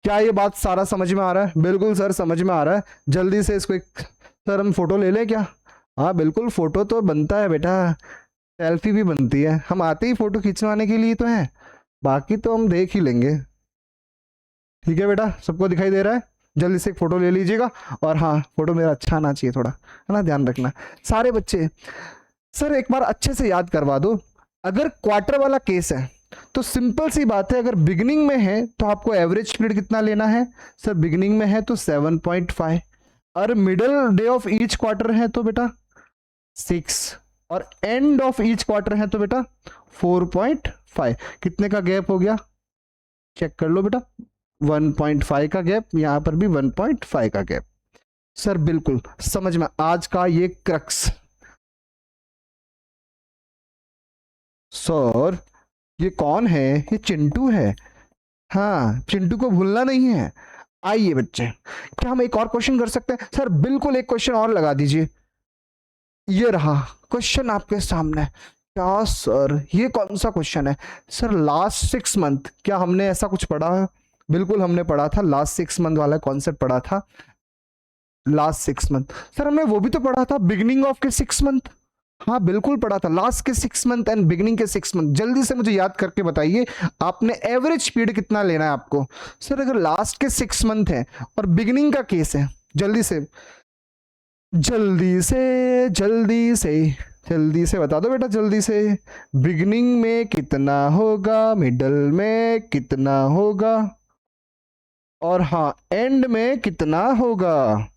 क्या ये बात सारा समझ में आ रहा है? बिल्कुल सर समझ में आ रहा है। जल्दी से इसको एक सर हम फोटो ले लें क्या? हाँ बिल्कुल फोटो तो बनता है बेटा, सेल्फी भी बनती है। हम आते ही फोटो खिंचवाने के लिए तो हैं, बाकी तो हम देख ही लेंगे। ठीक है बेटा सबको दिखाई दे रहा है? जल्दी से एक फोटो ले लीजिएगा। और हाँ फोटो मेरा अच्छा आना चाहिए थोड़ा, है ना, ध्यान रखना सारे बच्चे। सर एक बार अच्छे से याद करवा दो, अगर क्वार्टर वाला केस है तो सिंपल सी बात है, अगर बिगिनिंग में है तो आपको एवरेज पीरियड कितना लेना है सर, बिगिनिंग में है तो 7.5, और middle day of each quarter है तो बेटा 6, और एंड ऑफ ईच क्वार्टर है तो बेटा 4.5। कितने का गैप हो गया, चेक कर लो बेटा, 1.5 का गैप, यहां पर भी 1.5 का गैप। सर बिल्कुल समझ में, आज का ये क्रक्स। सर ये कौन है, ये चिंटू है, हाँ चिंटू को भूलना नहीं है। आइए बच्चे, क्या हम एक और क्वेश्चन कर सकते हैं सर? बिल्कुल, एक क्वेश्चन और लगा दीजिए। ये रहा क्वेश्चन आपके सामने। क्या सर ये कौन सा क्वेश्चन है सर? लास्ट 6 मंथ, क्या हमने ऐसा कुछ पढ़ा है? बिल्कुल हमने पढ़ा था, लास्ट 6 मंथ वाला कॉन्सेप्ट पढ़ा था। लास्ट 6 मंथ सर हमने वो भी तो पढ़ा था, बिगिनिंग ऑफ के 6 मंथ। हाँ बिल्कुल पढ़ा था, लास्ट के 6 मंथ एंड बिगिनिंग के 6 मंथ। जल्दी से मुझे याद करके बताइए, आपने एवरेज पीरियड कितना लेना है आपको? सर अगर लास्ट के 6 मंथ है और बिगिनिंग का केस है, जल्दी से जल्दी से जल्दी से जल्दी से बता दो बेटा, जल्दी से। बिगिनिंग में कितना होगा, मिडल में कितना होगा, और हाँ एंड में कितना होगा?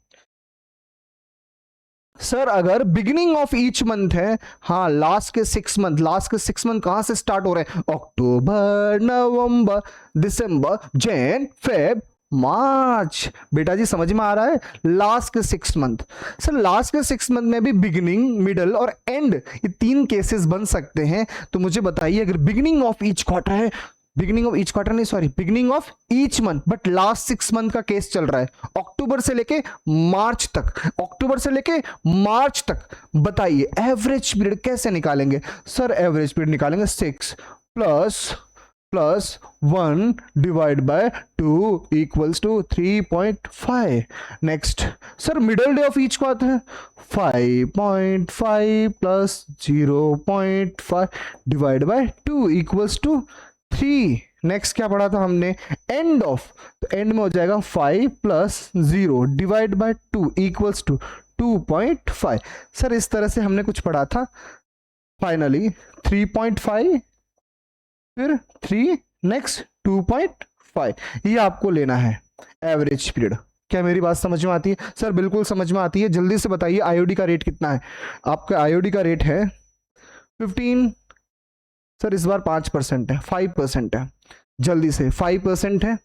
सर अगर बिगिनिंग ऑफ ईच मंथ है, हाँ लास्ट के 6 मंथ, लास्ट के 6 मंथ कहां से स्टार्ट हो रहे हैं? अक्टूबर, नवंबर, दिसंबर, जैन, फेब, मार्च। बेटा जी समझ में आ रहा है? लास्ट के 6 मंथ। सर लास्ट के 6 मंथ में भी बिगिनिंग, मिडल और एंड, ये 3 केसेस बन सकते हैं। तो मुझे बताइए, अगर बिगिनिंग ऑफ ईच क्वार्टर है, बिगिनिंग ऑफ ईच क्वार्टर नहीं sorry, beginning of each month, but last 6 month का केस चल रहा है, अक्टूबर से लेके मार्च तक, अक्टूबर से लेके मार्च तक। बताइए एवरेज पीरियड कैसे निकालेंगे? सर एवरेज पीरियड निकालेंगे 6 plus 1 divide by 2 equals to 3.5। Next sir middle day of each quarter है, 5.5 plus 0.5 divide by 2 equals to 3। Next क्या पढ़ा था हमने? एंड ऑफ, तो एंड में हो जाएगा 5 plus 0 divide by 2 equals to 2.5। Sir इस तरह से हमने कुछ पढ़ा था। फाइनली 3.5, फिर 3, नेक्स्ट 2.5, ये आपको लेना है एवरेज पीरियड। क्या मेरी बात समझ में आती है? सर बिल्कुल समझ में आती है। जल्दी से बताइए आईओडी का रेट कितना है? आपका आईओडी का रेट है 15। सर इस बार 5% है, 5% है। जल्दी से 5% है।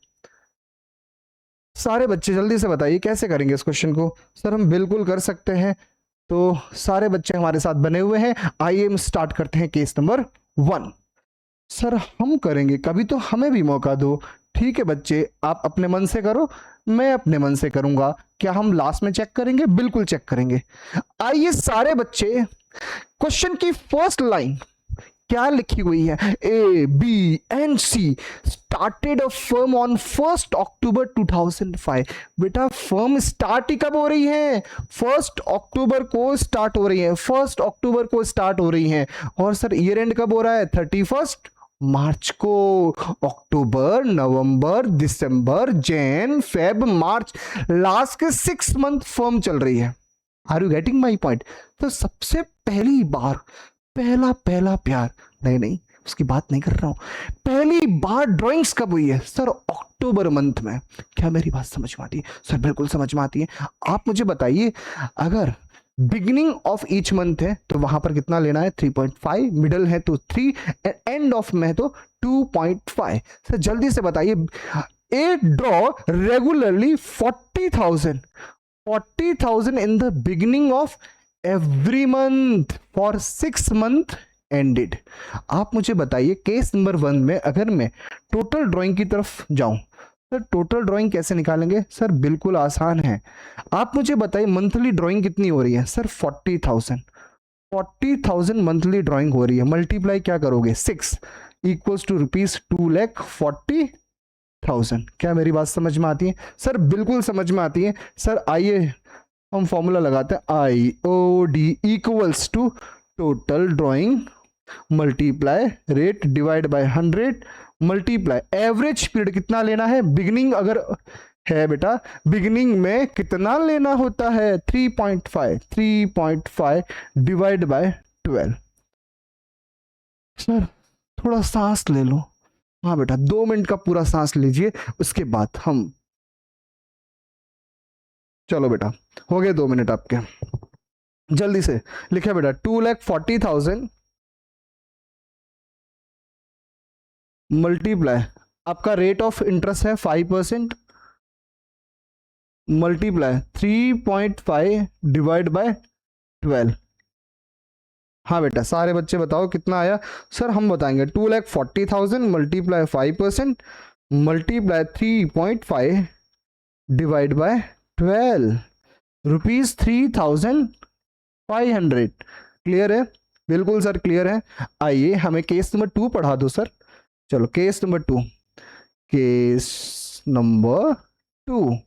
सारे बच्चे जल्दी से बताइए कैसे करेंगे इस क्वेश्चन को? सर हम बिल्कुल कर सकते हैं। तो सारे बच्चे हमारे साथ बने हुए हैं। आइए हम स्टार्ट करते हैं केस नंबर 1। सर हम करेंगे, कभी तो हमें भी मौका दो। ठीक है बच्चे, आप अपने मन से करो, मैं अपने मन से करूंगा। क्या हम लास्ट में चेक करेंगे? बिल्कुल चेक करेंगे। आइए सारे बच्चे, क्वेश्चन की फर्स्ट लाइन क्या लिखी हुई है? A, B and C started a firm on 1st October 2005। बेटा फर्म स्टार्ट ही कब हो रही है? 1st अक्टूबर को स्टार्ट हो रही है, 1st अक्टूबर को स्टार्ट हो रही है। और सर ईयर एंड कब हो रहा है? 31 मार्च को। October, November, December, Jan, Feb, March, last के 6 मंथ फर्म चल रही है। Are you getting my point? तो सबसे पहली बार, पहला प्यार, नहीं उसकी बात नहीं कर रहा हूं, पहली बार ड्राइंग्स कब हुई है? सर अक्टूबर मंथ में। क्या मेरी बात समझ में आती है? सर बिल्कुल समझ में आती है। आप मुझे बताइए, अगर बिगिनिंग ऑफ ईच मंथ है तो वहां पर कितना लेना है? 3.5, मिडल है तो 3, एंड ऑफ में है तो 2.5। सर जल्दी से बताइए, A draw regularly 40,000 in the beginning of every month for 6 month ended। आप मुझे बताइए केस नंबर 1 में अगर मैं टोटल ड्राइंग की तरफ जाऊं, सर टोटल ड्राइंग कैसे निकालेंगे? सर बिल्कुल आसान है। आप मुझे बताइए मंथली ड्राइंग कितनी हो रही है? सर 40,000 मंथली ड्राइंग हो रही है। मल्टीप्लाई क्या करोगे? 6 इक्वल्स टू ₹2,40,000। क्या मेरी बात समझ में आती है? सर बिल्कुल समझ में आती है। सर आइए हम फॉर्मूला लगाते हैं, IOD equals to total drawing multiply rate divide by 100 multiply average period कितना लेना है? बिगिनिंग अगर है बेटा, बिगिनिंग में कितना लेना होता है? 3.5 डिवाइड बाय 12। सर थोड़ा सांस ले लो। हाँ बेटा 2 मिनट का पूरा सांस लीजिए, उसके बाद हम, चलो बेटा हो गए 2 मिनट आपके। जल्दी से लिखे बेटा 2,40,000 मल्टीप्लाई, आपका रेट ऑफ इंटरेस्ट है 5%, मल्टीप्लाई 3.5 डिवाइड बाय 12। हाँ बेटा सारे बच्चे बताओ कितना आया। सर हम बताएंगे 2,40,000 multiply 5% multiply 3.5 divide by 12, rupees 3,500। Clear है? बिल्कुल सर क्लियर है। आइए हमें केस नंबर 2 पढ़ा दो सर। चलो केस नंबर 2, केस नंबर 2,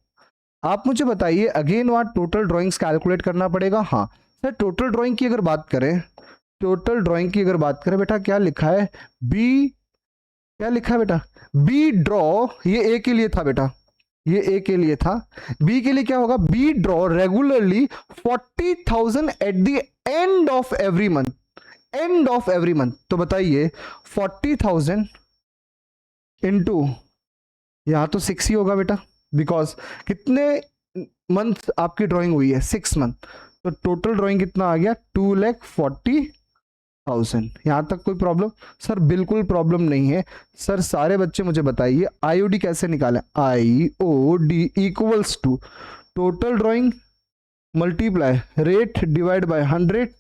आप मुझे बताइए अगेन वहां टोटल ड्राइंग्स कैलकुलेट करना पड़ेगा। हाँ सर टोटल ड्राइंग की अगर बात करें, टोटल ड्राइंग की अगर बात करें बेटा क्या लिखा है, बी, क्या लिखा है बेटा, बी ड्रॉ, ये ए के लिए था बेटा, ये ए के लिए था। बी के लिए क्या होगा, B draw regularly 40,000 at the end of every month, end of every month. तो बताइए 40,000 इंटू, यहां तो 6 ही होगा बेटा, बिकॉज कितने मंथ आपकी ड्राइंग हुई है, 6 मंथ। तो टोटल ड्राइंग कितना आ गया, 2,40,000। यहां तक कोई प्रॉब्लम? सर बिल्कुल प्रॉब्लम नहीं है। सर सारे बच्चे मुझे बताइए आईओडी कैसे निकालें, IOD equals to total drawing multiply rate divide by 100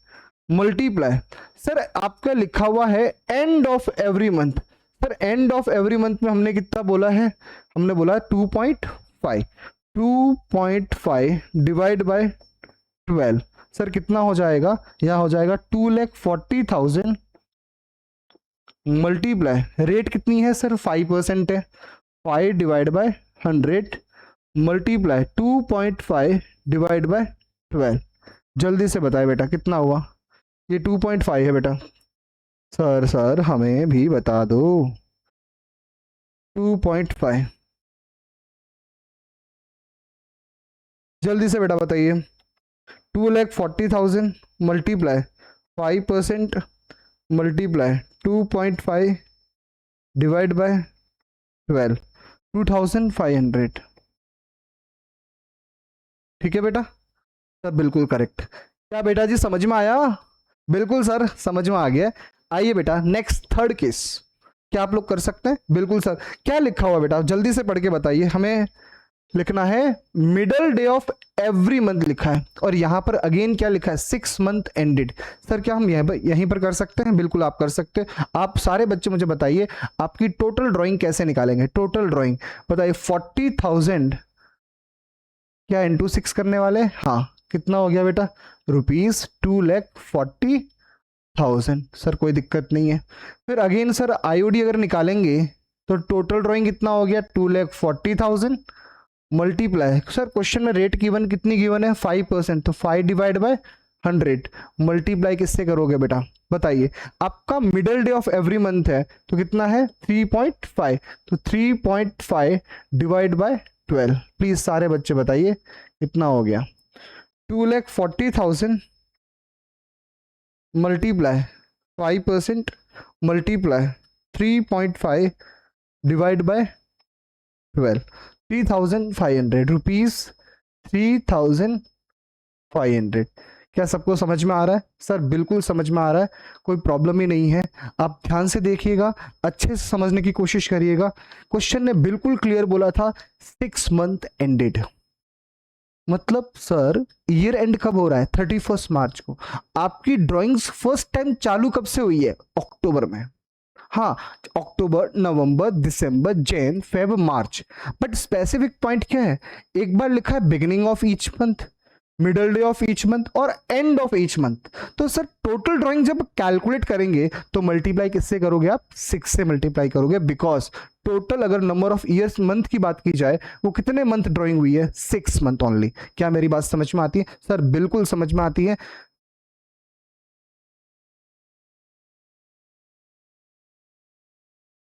multiply, sir आपका लिखा हुआ है end of every month. Sir end of every month में हमने कितना बोला है, हमने बोला 2.5, 2.5 डिवाइड बाय 12। सर कितना हो जाएगा, यह हो जाएगा 2,40,000 मल्टीप्लाई, रेट कितनी है सर 5% है, 5 divide by 100 multiply 2.5 divide by 12। जल्दी से बताए बेटा कितना हुआ, ये 2.5 है बेटा। सर हमें भी बता दो, 2.5 जल्दी से बेटा बताइए। 2,40,000 मल्टीप्लाई 5% मल्टीप्लाई 2.5 डिवाइड बाय 12, 2,500। ठीक है बेटा, सर बिल्कुल करेक्ट। क्या बेटा जी समझ में आया? बिल्कुल सर समझ में आ गया। आइए बेटा नेक्स्ट थर्ड केस, क्या आप लोग कर सकते हैं? बिल्कुल सर। क्या लिखा हुआ बेटा जल्दी से पढ़ के बताइए। हमें लिखना है middle day of every month लिखा है, और यहां पर अगेन क्या लिखा है, 6 मंथ एंडेड। सर क्या हम यहीं पर कर सकते हैं? बिल्कुल आप कर सकते हैं। आप सारे बच्चे मुझे बताइए आपकी टोटल ड्राइंग कैसे निकालेंगे। टोटल ड्राइंग बताइए 40,000 क्या इंटू 6 करने वाले, हाँ कितना हो गया बेटा, रुपीज 2,40,000। सर कोई दिक्कत नहीं है। फिर अगेन सर आईओडी अगर निकालेंगे तो टोटल ड्राइंग कितना हो गया, 2,40,000 मल्टीप्लाई, सर क्वेश्चन में रेट गिवन कितनी गिवन है, 5%, तो 5 डिवाइड बाय 100 मल्टीप्लाई किससे करोगे बेटा बताइए। आपका middle day of every month है तो कितना है 3.5, तो 3.5 डिवाइड बाय 12। प्लीज सारे बच्चे बताइए कितना हो गया, 2,40,000 multiply 5% multiply 3.5 divide by 12, 3,500 rupees, 3,500। क्या सबको समझ में आ रहा है? सर बिल्कुल समझ में आ रहा है, कोई प्रॉब्लम ही नहीं है। आप ध्यान से देखिएगा, अच्छे से समझने की कोशिश करिएगा। क्वेश्चन ने बिल्कुल क्लियर बोला था 6 मंथ एंडेड, मतलब सर ईयर एंड कब हो रहा है, 31 मार्च को। आपकी ड्राइंग्स फर्स्ट टाइम चालू कब से हुई है, अक्टूबर में। हाँ October, November, December, Jan, Feb, March. But specific point क्या है, एक बार लिखा है beginning of each month, middle day of each month और एंड ऑफ ईच मंथ। तो सर टोटल ड्राइंग जब कैलकुलेट करेंगे तो मल्टीप्लाई किससे करोगे आप, 6 से मल्टीप्लाई करोगे, बिकॉज टोटल अगर नंबर ऑफ ईयर्स मंथ की बात की जाए वो कितने मंथ ड्राइंग हुई है, 6 मंथ ओनली। क्या मेरी बात समझ में आती है? सर बिल्कुल समझ में आती है।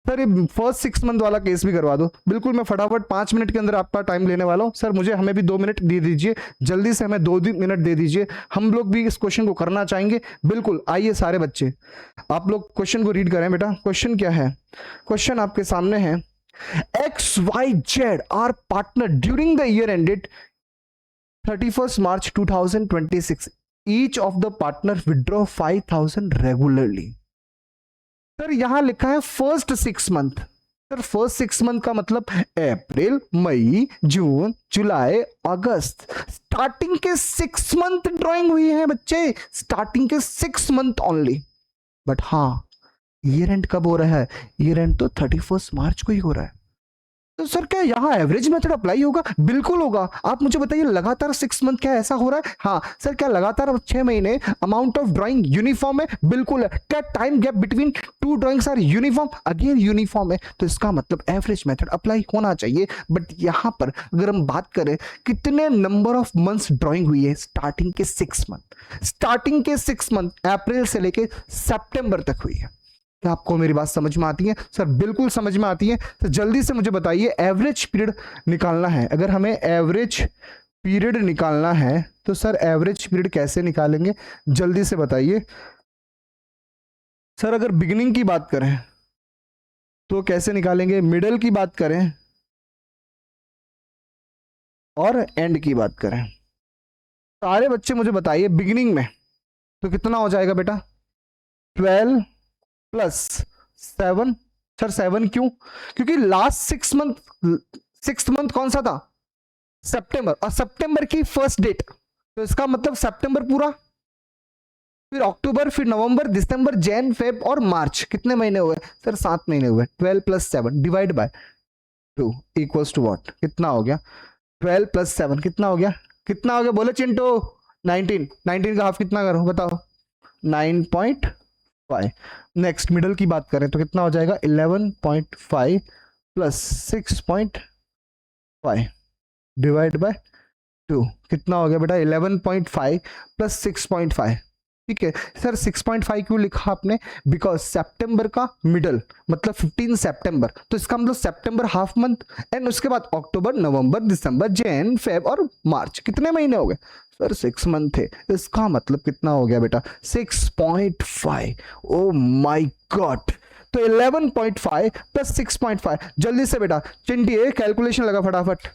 सर ये फर्स्ट 6 मंथ वाला केस भी करवा दो। बिल्कुल, मैं फटाफट 5 मिनट के अंदर आपका टाइम लेने वाला हूँ। सर मुझे हमें भी 2 मिनट दे दीजिए, जल्दी से हमें 2 मिनट दे दीजिए, हम लोग भी इस क्वेश्चन को करना चाहेंगे। बिल्कुल, आइए सारे बच्चे आप लोग क्वेश्चन को रीड करें। बेटा क्वेश्चन क्या है? क्वेश्चन आपके सामने है, XYZ are partner during the year ended 31st March 2026. Each of the partner withdraw 5,000 regularly. Sir यहां लिखा है first 6 month. Sir first 6 month का मतलब अप्रैल, मई, जून, जुलाई, अगस्त। स्टार्टिंग के 6 मंथ ड्राइंग हुई है बच्चे, स्टार्टिंग के 6 मंथ ओनली। बट हाँ, ईयर एंड कब हो रहा है? ईयर एंड तो 31st मार्च को ही हो रहा है। तो सर क्या यहाँ एवरेज मेथड अप्लाई होगा? बिल्कुल होगा। आप मुझे बताइए, लगातार 6 मंथ क्या ऐसा हो रहा है? हाँ सर, क्या लगातार 6 महीने अमाउंट ऑफ ड्राइंग यूनिफॉर्म है? बिल्कुल है। क्या time gap between 2 drawings are uniform? Again uniform है, तो इसका मतलब एवरेज मेथड अप्लाई होना चाहिए। बट यहाँ पर अगर हम बात करें कितने नंबर ऑफ मंथ्स ड्राइंग हुई है, स्टार्टिंग के 6 मंथ, स्टार्टिंग के 6 मंथ अप्रैल से लेके सितंबर तक हुई है। क्या आपको मेरी बात समझ में आती है? सर बिल्कुल समझ में आती है। तो जल्दी से मुझे बताइए, एवरेज पीरियड निकालना है। अगर हमें एवरेज पीरियड निकालना है तो सर एवरेज पीरियड कैसे निकालेंगे? जल्दी से बताइए। सर अगर बिगिनिंग की बात करें तो कैसे निकालेंगे, मिडल की बात करें और एंड की बात करें? सारे बच्चे मुझे बताइए, बिगिनिंग में तो कितना हो जाएगा बेटा? 12 प्लस 7। सर 7 क्यों? क्योंकि लास्ट 6 मंथ, 6th मंथ कौन सा था? सितंबर, और सितंबर की फर्स्ट डेट, तो इसका मतलब सितंबर पूरा, फिर अक्टूबर, फिर नवंबर, दिसंबर, जैन, फेब और मार्च। कितने महीने हुए सर? 7 महीने हुए। 12 plus 7 divide by 2 equals to what? कितना हो गया? 12 प्लस 7 कितना हो गया? कितना हो गया बोले चिंटू? 19। 19 का हाफ कितना करो बताओ? 9.5। नेक्स्ट मिडल की बात करें तो कितना हो जाएगा? 11.5 प्लस 6.5 डिवाइड बाय 2। कितना हो गया बेटा? 11.5 प्लस 6.5। ठीक है सर, 6.5 क्यों लिखा आपने? बिकॉज सितंबर का मिडल मतलब 15 सितंबर, तो इसका मतलब सितंबर हाफ मंथ, एंड उसके बाद अक्टूबर, नवंबर, दिसंबर, जैन, फेब और मार्च। कितने महीने हो गए सर? 6 मंथ थे। इसका मतलब कितना हो गया बेटा? 6.5। Oh my God. तो 11.5 प्लस 6.5। जल्दी से बेटा चिंटी कैलकुलेशन लगा, फटाफट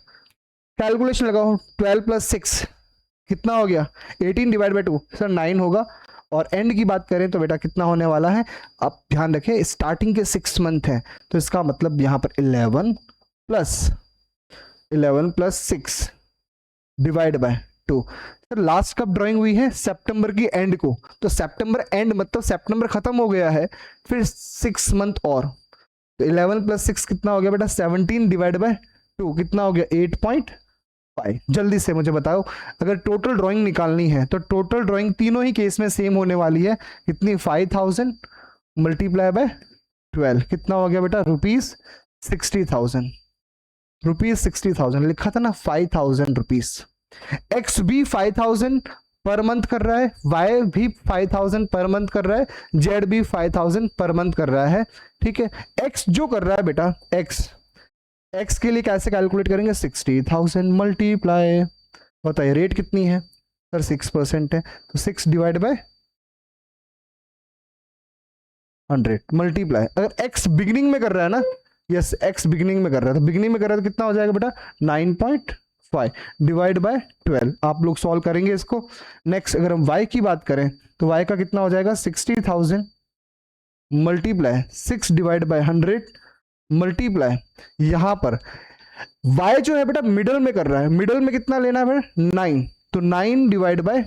कैलकुलेशन लगाओ। 12 प्लस 6 कितना हो गया? 18 डिवाइड बाई 2 सर 9 होगा। और एंड की बात करें तो बेटा कितना होने वाला है? आप ध्यान रखें, स्टार्टिंग के 6 मंथ है, तो इसका मतलब यहां पर 11 plus 6 divide by 2। Sir last कब ड्राइंग हुई है? सितंबर की एंड को, तो सितंबर एंड मतलब सितंबर खत्म हो गया है, फिर 6 मंथ और, तो 11 प्लस 6 कितना हो गया बेटा? 17 डिवाइड बाय 2 कितना हो गया? 8.5। जल्दी से मुझे बताओ, अगर टोटल ड्राइंग निकालनी है तो टोटल ड्राइंग तीनों ही केस में सेम होने वाली है। कितनी? 5000 मल्टीप्लाई बाय 12 कितना हो गया बेटा? ₹60,000। ₹60,000 लिखा था ना, 5000 रुपीज। एक्स भी 5000 पर मंथ कर रहा है, वाई भी 5000 पर मंथ कर रहा है, जेड भी 5000 पर मंथ कर रहा है। ठीक है, एक्स जो कर रहा है बेटा, एक्स के लिए कैसे कैलकुलेट करेंगे? 60,000 मल्टीप्लाई, बताइए रेट कितनी है सर? 6% है, तो 6 डिवाइड बाय 100 मल्टीप्लाई। अगर एक्स बिगिनिंग में कर रहा है ना, यस एक्स बिगिनिंग में कर रहा है, तो बिगिनिंग में कर रहा है तो कितना हो जाएगा बेटा? 9.5 डिवाइड बाय 12। आप लोग सॉल्व करेंगे इसको। नेक्स्ट अगर हम y की बात करें तो y का कितना हो जाएगा? 60,000 मल्टीप्लाई 6 डिवाइड बाय 100 मल्टीप्लाई, यहां पर y जो है बेटा मिडल में कर रहा है, मिडल में कितना लेना है बेटा? 9, तो 9 डिवाइड बाय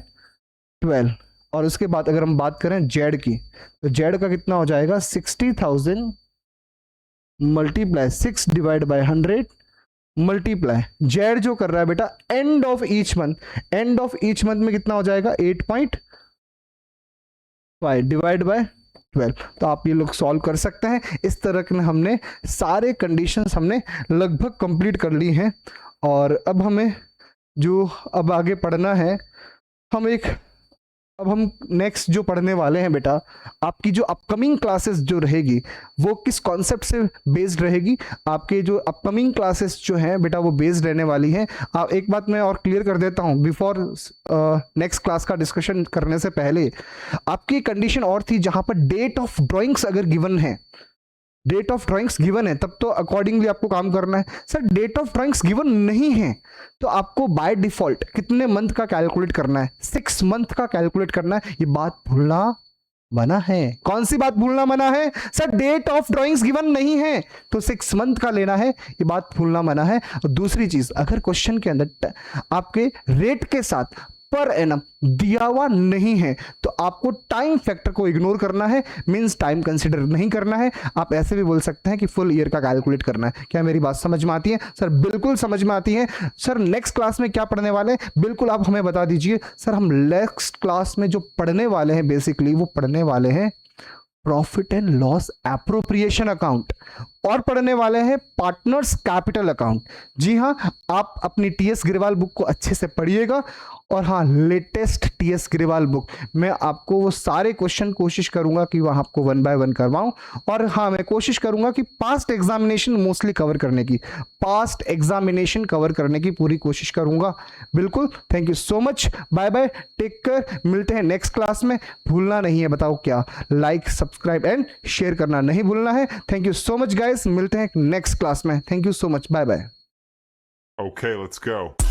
12। और उसके बाद अगर हम बात करें z की, तो z का कितना हो जाएगा? 60,000 multiply 6 divide by 100 multiply, z जो कर रहा है बेटा and of each month, end of each month में कितना हो जाएगा? 8.5 डिवाइड बाय 12। तो आप ये लोग सॉल्व कर सकते हैं। इस तरह के हमने सारे कंडीशंस हमने लगभग कंप्लीट कर ली हैं। और अब हमें जो अब आगे पढ़ना है, हम एक अब हम नेक्स्ट जो पढ़ने वाले हैं बेटा, आपकी जो अपकमिंग क्लासेस जो रहेगी वो किस कॉन्सेप्ट से बेस्ड रहेगी। आपके जो अपकमिंग क्लासेस जो हैं बेटा वो बेस्ड रहने वाली हैं। आप एक बात मैं और क्लियर कर देता हूं बिफोर नेक्स्ट क्लास का डिस्कशन करने से पहले, आपकी कंडीशन और थी जहां पर डेट ऑफ ड्राइंग्स अगर गिवन है, डेट ऑफ ड्राइंग्स गिवन है तब तो अकॉर्डिंगली आपको काम करना है। Sir date of drawings given नहीं है तो आपको बाय डिफॉल्ट कितने मंथ का कैलकुलेट करना है, 6 मंथ का कैलकुलेट करना है। ये बात भूलना मना है। कौन सी बात भूलना मना है? Sir date of drawings given नहीं है तो 6 मंथ का लेना है, ये बात भूलना मना है। और दूसरी चीज, अगर क्वेश्चन के अंदर आपके रेट के साथ पर एनम दिया हुआ नहीं है तो आपको टाइम फैक्टर को इग्नोर करना है, मींस टाइम कंसीडर नहीं करना है। आप ऐसे भी बोल सकते हैं कि फुल ईयर का कैलकुलेट करना है। क्या मेरी बात समझ में आती है? सर बिल्कुल समझ में आती है। सर नेक्स्ट क्लास में क्या पढ़ने वाले हैं बिल्कुल आप हमें बता दीजिए। सर हम नेक्स्ट क्लास में जो पढ़ने वाले हैं बेसिकली वो पढ़ने वाले हैं profit and loss appropriation account और पढ़ने वाले हैं पार्टनर्स कैपिटल अकाउंट। जी हाँ, आप अपनी टीएस ग्रेवाल बुक को अच्छे से पढ़िएगा और हाँ लेटेस्ट टीएस ग्रेवाल बुक मैं आपको वो सारे क्वेश्चन कोशिश करूंगा कि वह आपको 1 बाय 1 करवाऊं। और हाँ मैं कोशिश करूंगा कि पास्ट एग्जामिनेशन मोस्टली कवर करने की, पास्ट एग्जामिनेशन कवर करने की पूरी कोशिश करूंगा। बिल्कुल, thank you so much, bye bye, take care, मिलते हैं नेक्स्ट क्लास में। भूलना नहीं है, बताओ क्या, लाइक सब्सक्राइब एंड शेयर करना नहीं भूलना है। Thank you so much guys, मिलते हैं नेक्स्ट क्लास में। Thank you so much, bye bye. Okay, let's go.